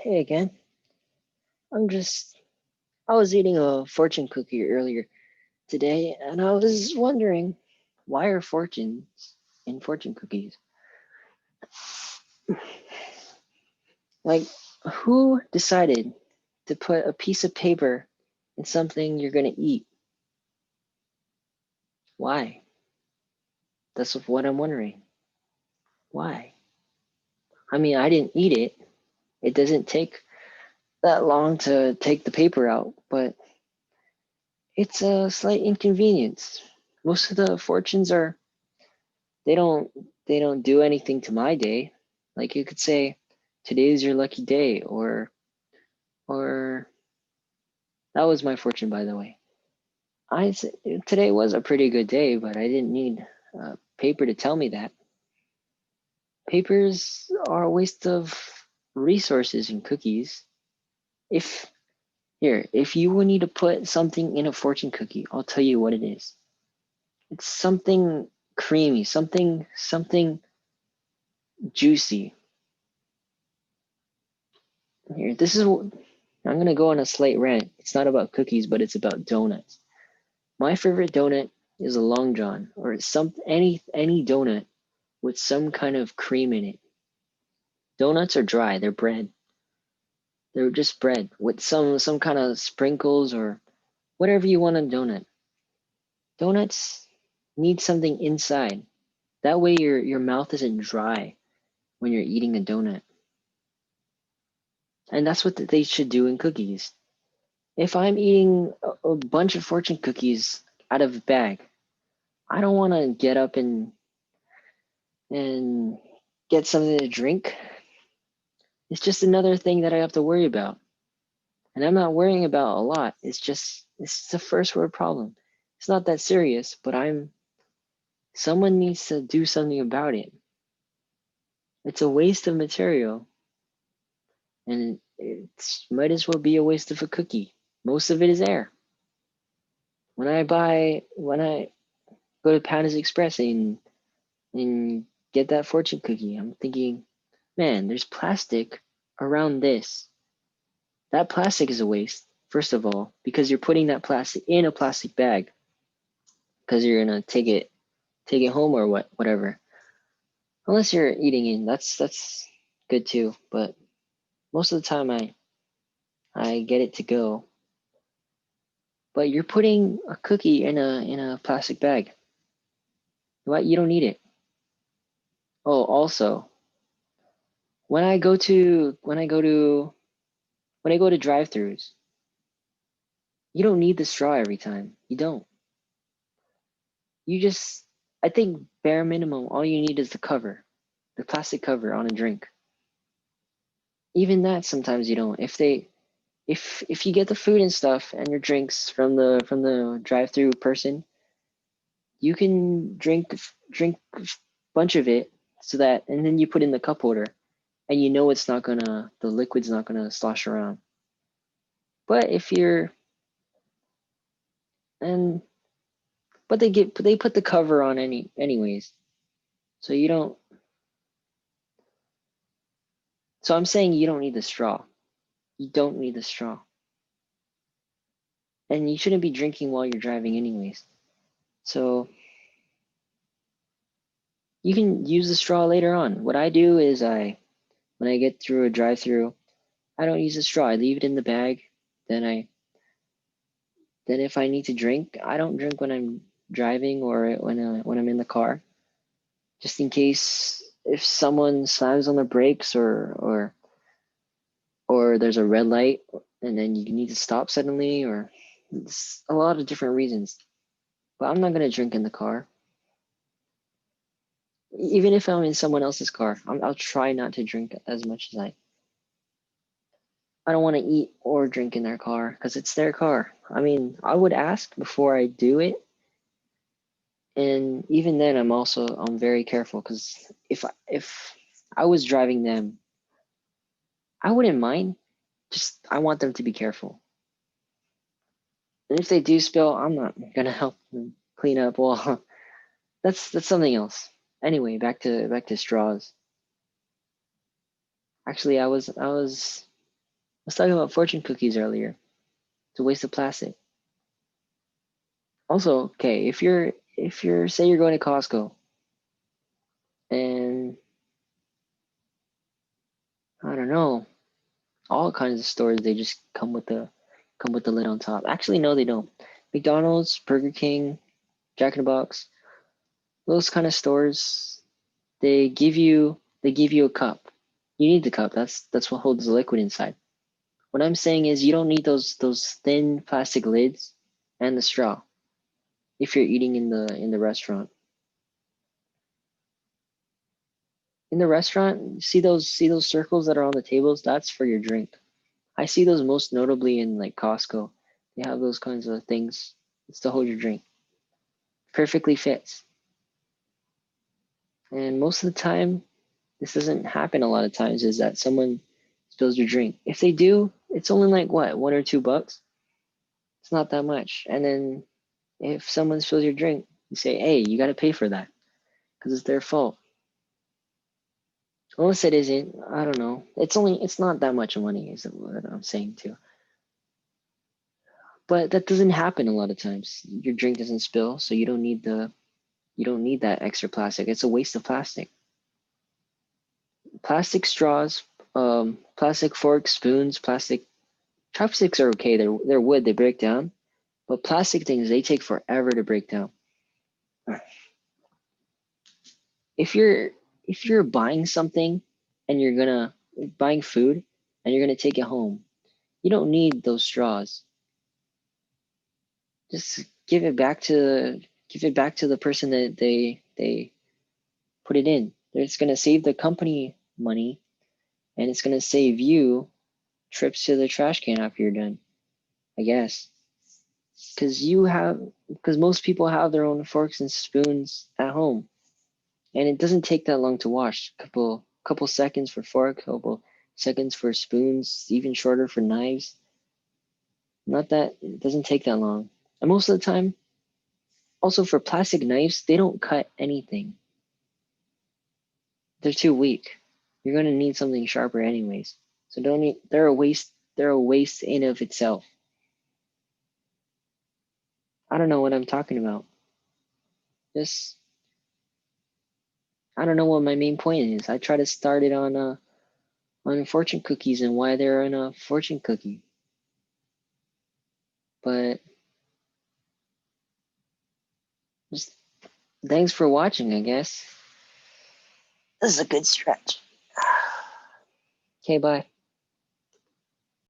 Hey again. I'm just, I was eating a fortune cookie earlier today, and I was wondering, why are fortunes in fortune cookies? Like, who decided to put a piece of paper in something you're gonna eat? Why? That's what I'm wondering. Why? I mean, I didn't eat it. It doesn't take that long to take the paper out, but it's a slight inconvenience. Most of the fortunes are they don't they don't do anything to my day. Like you could say, today is your lucky day, or that was my fortune, by the way. I today was a pretty good day, but I didn't need paper to tell me that. Papers are a waste of resources in cookies. If if you would need to put something in a fortune cookie, I'll tell you what it is. It's something creamy, something juicy. Here, this is I'm gonna go on a slight rant. It's not about cookies, but it's about donuts. My favorite donut is a Long John or any donut with some kind of cream in it. Donuts are dry, they're bread. They're just bread with some kind of sprinkles or whatever you want on a donut. Donuts need something inside. That way your mouth isn't dry when you're eating a donut. And that's what they should do in cookies. If I'm eating a bunch of fortune cookies out of a bag, I don't want to get up and get something to drink. It's just another thing that I have to worry about. And I'm not worrying about a lot. It's a first world problem. It's not that serious, but someone needs to do something about it. It's a waste of material, and it might as well be a waste of a cookie. Most of it is air. When I go to Panda's Express and get that fortune cookie, I'm thinking, man, there's plastic around this. That plastic is a waste, first of all, because you're putting that plastic in a plastic bag because you're gonna take it home or whatever. Unless you're eating in, that's good too. But most of the time I get it to go. But you're putting a cookie in a plastic bag. What? You don't need it. Oh, also, when I go to drive-throughs, you don't need the straw every time. You don't. You just, I think bare minimum, all you need is the cover, the plastic cover on a drink. Even that sometimes you don't. If you get the food and stuff and your drinks from the drive-through person, you can drink a bunch of it so that and then you put in the cup holder and you know the liquid's not gonna slosh around. But if you're and but they put the cover on anyways. So you don't so I'm saying you don't need the straw. You don't need the straw. And you shouldn't be drinking while you're driving anyways. So you can use the straw later on. What I do is when I get through a drive-through, I don't use a straw. I leave it in the bag. Then then if I need to drink, I don't drink when I'm driving or when I'm in the car, just in case if someone slams on the brakes or there's a red light and then you need to stop suddenly or it's a lot of different reasons. But I'm not gonna drink in the car. Even if I'm in someone else's car, I'll try not to drink as much as I don't want to eat or drink in their car because it's their car. I mean, I would ask before I do it, and even then, I'm very careful because if I was driving them, I wouldn't mind. Just I want them to be careful, and if they do spill, I'm not gonna help them clean up. Well, that's something else. Anyway, back to straws. Actually, I was Let's talk about fortune cookies earlier. It's a waste of plastic. Also, okay, if you're say you're going to Costco and I don't know, all kinds of stores they just come with the lid on top. Actually, no, they don't. McDonald's, Burger King, Jack in the Box, those kind of stores, they give you a cup. You need the cup. That's what holds the liquid inside. What I'm saying is you don't need those thin plastic lids and the straw if you're eating in the restaurant. In the restaurant, see those circles that are on the tables? That's for your drink. I see those most notably in like Costco. They have those kinds of things. It's to hold your drink. Perfectly fits. And most of the time, this doesn't happen a lot of times, is that someone spills your drink. If they do, it's only like what, $1 or $2? It's not that much. And then if someone spills your drink, you say, hey, you got to pay for that because it's their fault. Unless it isn't, I don't know. It's not that much money, is what I'm saying too. But that doesn't happen a lot of times. Your drink doesn't spill, so you don't need that extra plastic. It's a waste of plastic. Plastic straws, plastic forks, spoons, plastic chopsticks are okay. They're wood, they break down. But plastic things, they take forever to break down. If you're buying something and you're gonna buying food and you're gonna take it home, you don't need those straws. Just give it back to the person that they put it in. It's gonna save the company money and it's gonna save you trips to the trash can after you're done, I guess. Because most people have their own forks and spoons at home, and it doesn't take that long to wash. Couple seconds for fork, couple seconds for spoons, even shorter for knives. Not that it doesn't take that long. And most of the time, also for plastic knives, they don't cut anything. They're too weak. You're gonna need something sharper anyways. So don't need, they're a waste. They're a waste in of itself. I don't know what I'm talking about. Just I don't know what my main point is. I try to start it on fortune cookies and why they're in a fortune cookie. But just thanks for watching, I guess. This is a good stretch. Okay, bye.